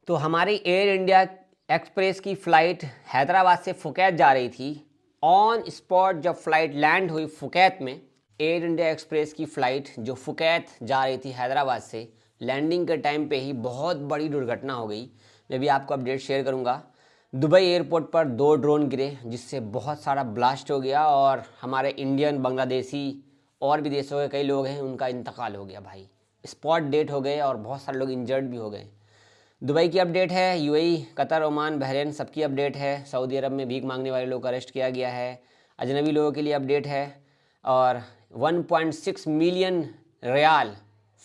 तो हमारी air India express की फ़्लाइट हैदराबाद से फुकैत जा रही थी। ऑन स्पॉट जब फ़्लाइट लैंड हुई फुकैत में, एयर इंडिया एक्सप्रेस की फ़्लाइट जो फुकैत जा रही थी हैदराबाद से, लैंडिंग के टाइम पे ही बहुत बड़ी दुर्घटना हो गई। मैं भी आपको अपडेट शेयर करूंगा। दुबई एयरपोर्ट पर 2 ड्रोन गिरे जिससे बहुत सारा ब्लास्ट हो गया और हमारे इंडियन, बांग्लादेशी और भी देशों के कई लोग हैं उनका इंतकाल हो गया भाई। स्पॉट डेट हो गए और बहुत सारे लोग इंजर्ड भी हो गए। दुबई की अपडेट है, यूएई, कतर, ओमान, बहरीन सबकी अपडेट है। सऊदी अरब में भीख मांगने वाले लोग को अरेस्ट किया गया है। अजनबी लोगों के लिए अपडेट है और 1.6 मिलियन रियाल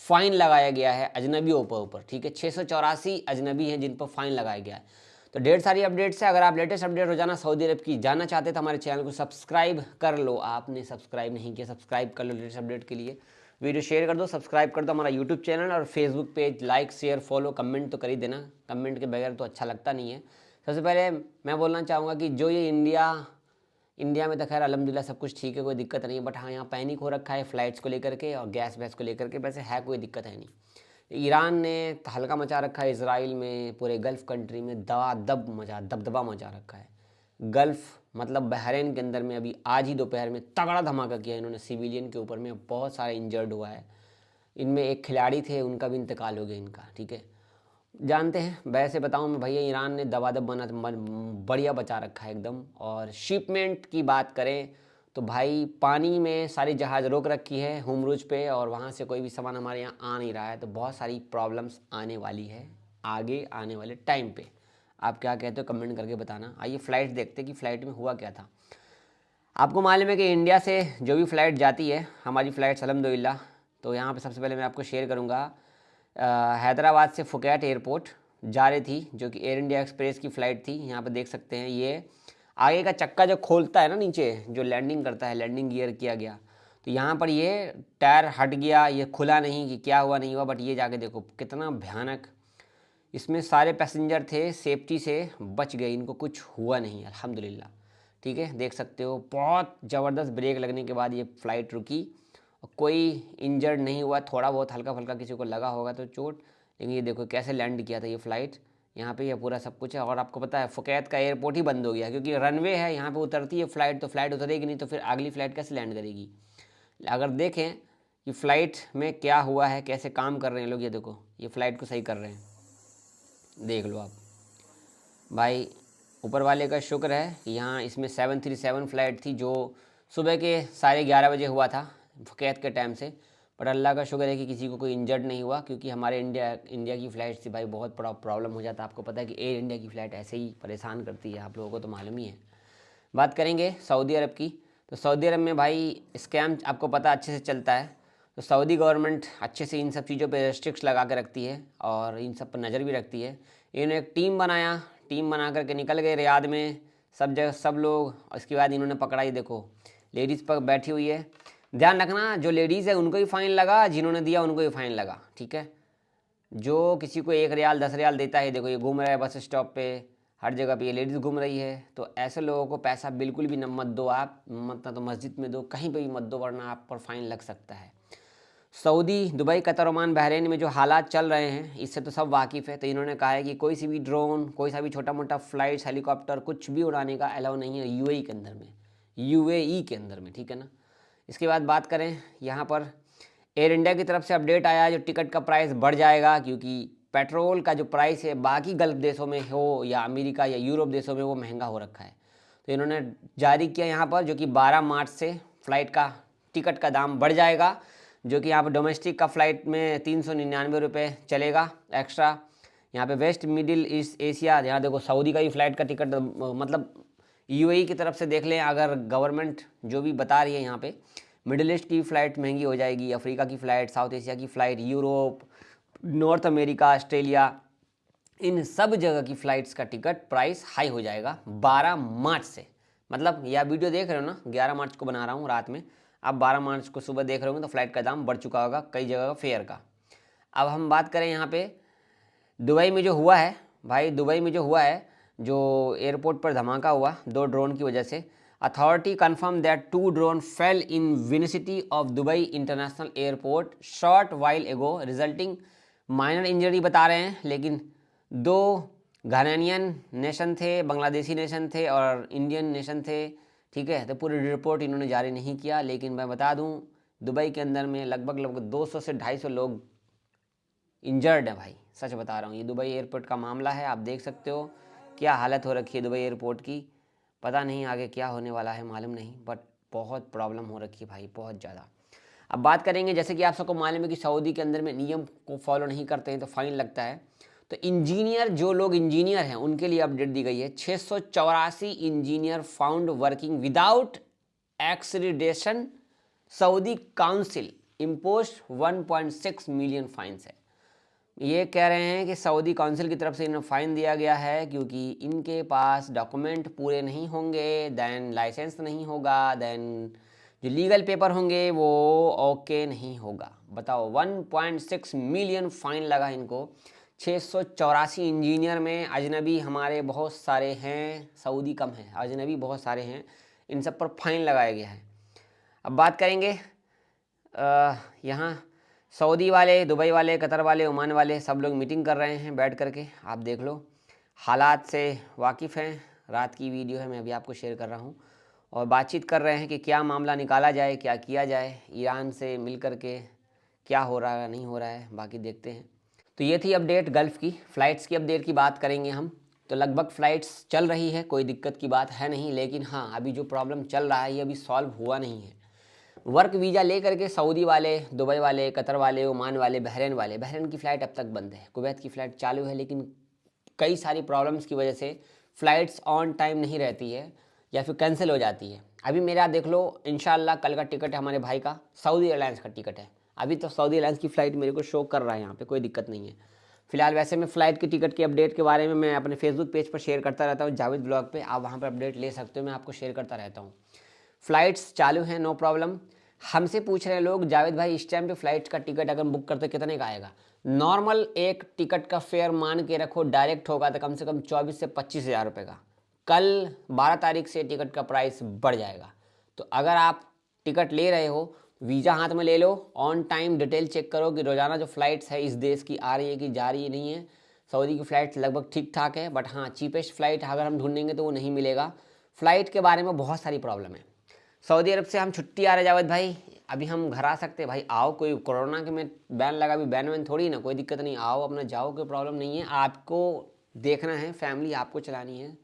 फ़ाइन लगाया गया है अजनबियों पर ऊपर। ठीक है, 684 अजनबी हैं जिन पर फ़ाइन लगाया गया है। तो ढेर सारी अपडेट्स है। अगर आप लेटेस्ट अपडेट रोजाना सऊदी अरब की जानना चाहते हैं तो हमारे चैनल को सब्सक्राइब कर लो। आपने सब्सक्राइब नहीं किया, सब्सक्राइब कर लो लेटेस्ट अपडेट के लिए। वीडियो शेयर कर दो, सब्सक्राइब कर दो हमारा यूट्यूब चैनल और Facebook page. Like, share, follow, comment तो कर ही देना। कमेंट के बगैर तो अच्छा लगता नहीं है। सबसे पहले मैं बोलना चाहूँगा कि जो ये इंडिया में तो खैर अल्हम्दुलिल्लाह सब कुछ ठीक है, कोई दिक्कत नहीं है। बट हाँ, यहाँ पैनिक हो रखा है फ्लाइट्स को लेकर के और गैस वैस को लेकर के। वैसे है कोई दिक्कत है नहीं। ईरान ने हल्का मचा रखा है, इसराइल में, पूरे गल्फ़ कंट्री में दबदबा मचा रखा है। गल्फ़ मतलब बहरीन के अंदर में अभी आज ही दोपहर में तगड़ा धमाका किया इन्होंने सिविलियन के ऊपर में। बहुत सारे इंजर्ड हुआ है। इनमें एक खिलाड़ी थे, उनका भी इंतकाल हो गया इनका। ठीक है, जानते हैं। वैसे बताऊं मैं भैया, ईरान ने दबादब बढ़िया बचा रखा है एकदम। और शिपमेंट की बात करें तो भाई पानी में सारी जहाज़ रोक रखी है हुमरुज पे और वहाँ से कोई भी सामान हमारे यहाँ आ नहीं रहा है। तो बहुत सारी प्रॉब्लम्स आने वाली है आगे आने वाले टाइम पे। आप क्या कहते हो कमेंट करके बताना। आइए फ्लाइट देखते कि फ़्लाइट में हुआ क्या था। आपको मालूम है कि इंडिया से जो भी फ़्लाइट जाती है, हमारी फ़्लाइट्स अल्हम्दुलिल्लाह, तो यहाँ पे सबसे पहले मैं आपको शेयर करूँगा। हैदराबाद से फुकैत एयरपोर्ट जा रही थी, जो कि एयर इंडिया एक्सप्रेस की फ़्लाइट थी। यहाँ पे देख सकते हैं ये आगे का चक्का जो खोलता है ना नीचे, जो लैंडिंग करता है, लैंडिंग गियर किया गया, तो यहाँ पर ये टायर हट गया, ये खुला नहीं कि क्या हुआ नहीं हुआ। बट ये जाके देखो कितना भयानक। इसमें सारे पैसेंजर थे, सेफ्टी से बच गए, इनको कुछ हुआ नहीं अल्हम्दुलिल्लाह। ठीक है, देख सकते हो बहुत ज़बरदस्त ब्रेक लगने के बाद ये फ़्लाइट रुकी और कोई इंजर्ड नहीं हुआ। थोड़ा बहुत हल्का फुल्का किसी को लगा होगा तो चोट, लेकिन ये देखो कैसे लैंड किया था ये फ़्लाइट। यहाँ पे ये पूरा सब कुछ है। और आपको पता है फुकैत का एयरपोर्ट ही बंद हो गया क्योंकि रनवे है, यहाँ पे उतरती है फ़्लाइट, तो फ़्लाइट उतरेगी नहीं तो फिर अगली फ़्लाइट कैसे लैंड करेगी। अगर देखें कि फ़्लाइट में क्या हुआ है, कैसे काम कर रहे हैं लोग, ये देखो ये फ़्लाइट को सही कर रहे हैं, देख लो आप भाई। ऊपर वाले का शुक्र है कि यहाँ इसमें 737 फ़्लाइट थी जो सुबह के 11:30 बजे हुआ था फुकैत के टाइम से। पर अल्लाह का शुक्र है कि किसी को कोई इंजर्ड नहीं हुआ क्योंकि हमारे इंडिया की फ़्लाइट थी भाई, बहुत बड़ा प्रॉब्लम हो जाता। आपको पता है कि एयर इंडिया की फ़्लाइट ऐसे ही परेशान करती है, आप लोगों को तो मालूम ही है। बात करेंगे सऊदी अरब की, तो सऊदी अरब में भाई स्कैम आपको पता अच्छे से चलता है। तो सऊदी गवर्नमेंट अच्छे से इन सब चीज़ों पे रेस्ट्रिक्ट्स लगा के रखती है और इन सब पर नज़र भी रखती है। इन्होंने एक टीम बनाया, टीम बना करके निकल गए रियाद में, सब जगह सब लोग। इसके बाद इन्होंने पकड़ा, ही देखो लेडीज़ पर बैठी हुई है। ध्यान रखना जो लेडीज़ है उनको ही फ़ाइन लगा, जिन्होंने दिया उनको ही फ़ाइन लगा। ठीक है, जो किसी को 1 रियाल 10 रियाल देता है, देखो ये घूम रहा है बस स्टॉप पे, हर जगह पे ये लेडीज़ घूम रही है। तो ऐसे लोगों को पैसा बिल्कुल भी न मत दो आप, मत ना तो मस्जिद में दो, कहीं पे भी मत दो, वरना आप पर फाइन लग सकता है। Saudi, Dubai, Qatar, Oman, Bahrain में जो हालात चल रहे हैं इससे तो सब वाकिफ़ है। तो इन्होंने कहा है कि कोई सी भी ड्रोन, कोई सा भी छोटा मोटा फ्लाइट्स, हेलीकॉप्टर कुछ भी उड़ाने का अलाउ नहीं है यूएई के अंदर में, यूएई के अंदर में। ठीक है ना। इसके बाद बात करें यहाँ पर एयर इंडिया की तरफ से अपडेट आया है जो टिकट का प्राइस बढ़ जाएगा क्योंकि पेट्रोल का जो प्राइस है बाकी गल्फ़ देशों में हो या अमेरिका या यूरोप देशों में वो महंगा हो रखा है। तो इन्होंने जारी किया यहाँ पर जो कि 12 मार्च से फ़्लाइट का टिकट का दाम बढ़ जाएगा। जो कि यहाँ पर डोमेस्टिक का फ़्लाइट में 399 रुपये चलेगा एक्स्ट्रा। यहाँ पे वेस्ट मिडिल ईस्ट एशिया, यहाँ देखो सऊदी का ही फ़्लाइट का टिकट मतलब यूएई की तरफ से देख लें, अगर गवर्नमेंट जो भी बता रही है यहाँ पे, मिडिल ईस्ट की फ़्लाइट महंगी हो जाएगी, अफ्रीका की फ़्लाइट, साउथ एशिया की flight, Europe, North America, Australia, इन सब जगह की फ़्लाइट्स का टिकट प्राइस हाई हो जाएगा 12 मार्च से। मतलब यह वीडियो देख रहे हो ना, 11 मार्च को बना रहा हूँ रात में, आप 12 मार्च को सुबह देख रहे होंगे तो फ़्लाइट का दाम बढ़ चुका होगा कई जगह फेयर का। अब हम बात करें यहाँ पे दुबई में जो हुआ है भाई, दुबई में जो हुआ है, जो एयरपोर्ट पर धमाका हुआ 2 ड्रोन की वजह से। Authority confirm that 2 drone fell in विनिसिटी of Dubai international airport short while ago resulting minor injury बता रहे हैं, लेकिन 2 घानानियन नेशन थे, बांग्लादेशी नेशन थे और इंडियन नेशन थे, ठीक है। तो पूरी रिपोर्ट इन्होंने जारी नहीं किया, लेकिन मैं बता दूं दुबई के अंदर में लगभग 200 से 250 लोग इंजर्ड है भाई, सच बता रहा हूँ। ये दुबई एयरपोर्ट का मामला है, आप देख सकते हो क्या हालत हो रखी है दुबई एयरपोर्ट की। पता नहीं आगे क्या होने वाला है, मालूम नहीं, बट बहुत प्रॉब्लम हो रखी है भाई, बहुत ज़्यादा। अब बात करेंगे, जैसे कि आप सबको मालूम है कि सऊदी के अंदर में नियम को फॉलो नहीं करते हैं तो फाइन लगता है। तो इंजीनियर, जो लोग इंजीनियर हैं उनके लिए अपडेट दी गई है। 684 engineer found working without accreditation, Saudi council impose 1.6 million fines है। ये कह रहे हैं कि सऊदी काउंसिल की तरफ से इन्हें फ़ाइन दिया गया है क्योंकि इनके पास डॉक्यूमेंट पूरे नहीं होंगे, देन लाइसेंस नहीं होगा, देन जो लीगल पेपर होंगे वो ओके नहीं होगा। बताओ 1.6 मिलियन फ़ाइन लगा इनको। 684 इंजीनियर में अजनबी हमारे बहुत सारे हैं, सऊदी कम है, अजनबी बहुत सारे हैं, इन सब पर फाइन लगाया गया है। अब बात करेंगे यहाँ सऊदी वाले, दुबई वाले, कतर वाले, ओमान वाले सब लोग मीटिंग कर रहे हैं बैठ करके। आप देख लो, हालात से वाकिफ़ हैं। रात की वीडियो है, मैं अभी आपको शेयर कर रहा हूँ, और बातचीत कर रहे हैं कि क्या मामला निकाला जाए, क्या किया जाए, ईरान से मिल कर के क्या हो रहा है नहीं हो रहा है, बाकी देखते हैं। तो ये थी अपडेट गल्फ़ की। फ़्लाइट्स की अपडेट की बात करेंगे हम, तो लगभग फ़्लाइट्स चल रही है, कोई दिक्कत की बात है नहीं, लेकिन हाँ अभी जो प्रॉब्लम चल रहा है ये अभी सॉल्व हुआ नहीं है। वर्क वीज़ा ले करके सऊदी वाले, दुबई वाले, कतर वाले, ओमान वाले, बहरीन की फ़्लाइट अब तक बंद है। कुवैत की फ़्लाइट चालू है, लेकिन कई सारी प्रॉब्लम्स की वजह से फ़्लाइट्स ऑन टाइम नहीं रहती है या फिर कैंसिल हो जाती है। अभी मेरा देख लो, इंशाल्लाह कल का टिकट है हमारे भाई का, सऊदी एयरलाइंस का टिकट है। अभी तो सऊदी एयरलाइंस की फ़्लाइट मेरे को शो कर रहा है यहाँ पे, कोई दिक्कत नहीं है फिलहाल। वैसे मैं फ़्लाइट की टिकट की अपडेट के बारे में मैं अपने फेसबुक पेज पर शेयर करता रहता हूँ, जावेद ब्लॉग पे, आप वहाँ पर अपडेट ले सकते हो, मैं आपको शेयर करता रहता हूँ। फ़्लाइट्स चालू हैं, नो प्रॉब्लम। हमसे पूछ रहे हैं लोग, जावेद भाई इस टाइम पे फ़्लाइट का टिकट अगर बुक करते कितने का आएगा? नॉर्मल एक टिकट का फेयर मान के रखो, डायरेक्ट होगा तो कम से कम 24 से 25 हज़ार रुपये का। कल 12 तारीख से टिकट का प्राइस बढ़ जाएगा। तो अगर आप टिकट ले रहे हो, वीज़ा हाथ में ले लो, ऑन टाइम डिटेल चेक करो कि रोज़ाना जो फ़्लाइट्स है इस देश की आ रही है कि जा रही है नहीं है। सऊदी की फ़्लाइट्स लगभग ठीक ठाक है, बट हाँ चीपेस्ट फ़्लाइट अगर हम ढूंढेंगे तो वो नहीं मिलेगा। फ़्लाइट के बारे में बहुत सारी प्रॉब्लम है। सऊदी अरब से हम छुट्टी आ रहे जावेद भाई, अभी हम घर आ सकते हैं भाई, आओ, कोई कोरोना के में बैन लगा, अभी बैन वैन थोड़ी ना, कोई दिक्कत नहीं, आओ अपना जाओ, कोई प्रॉब्लम नहीं है। आपको देखना है, फैमिली आपको चलानी है,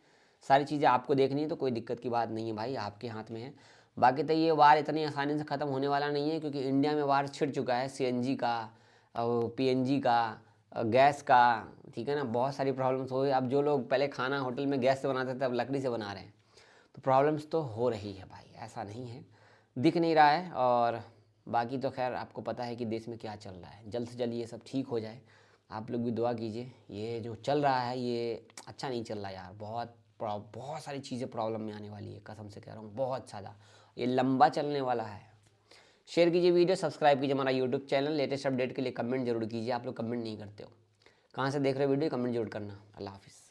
सारी चीज़ें आपको देखनी है, तो कोई दिक्कत की बात नहीं है भाई, आपके हाथ में है। बाकी तो ये वार इतनी आसानी से ख़त्म होने वाला नहीं है, क्योंकि इंडिया में वार छिड़ चुका है, CNG का, PNG का, गैस का, ठीक है ना, बहुत सारी प्रॉब्लम्स हो गई। अब जो लोग पहले खाना होटल में गैस से बनाते थे अब लकड़ी से बना रहे हैं, तो प्रॉब्लम्स तो हो रही है भाई, ऐसा नहीं है, दिख नहीं रहा है। और बाकी तो खैर आपको पता है कि देश में क्या चल रहा है, जल्द से जल्द ये सब ठीक हो जाए। आप लोग भी दुआ कीजिए, ये जो चल रहा है ये अच्छा नहीं चल रहा यार, बहुत सारी चीज़ें प्रॉब्लम में आने वाली है, कसम से कह रहा हूँ, बहुत ज़्यादा, ये लंबा चलने वाला है। शेयर कीजिए वीडियो, सब्सक्राइब कीजिए हमारा यूट्यूब चैनल, लेटेस्ट अपडेट के लिए कमेंट जरूर कीजिए। आप लोग कमेंट नहीं करते हो, कहाँ से देख रहे हो वीडियो, कमेंट जरूर करना। अल्लाह हाफिज़।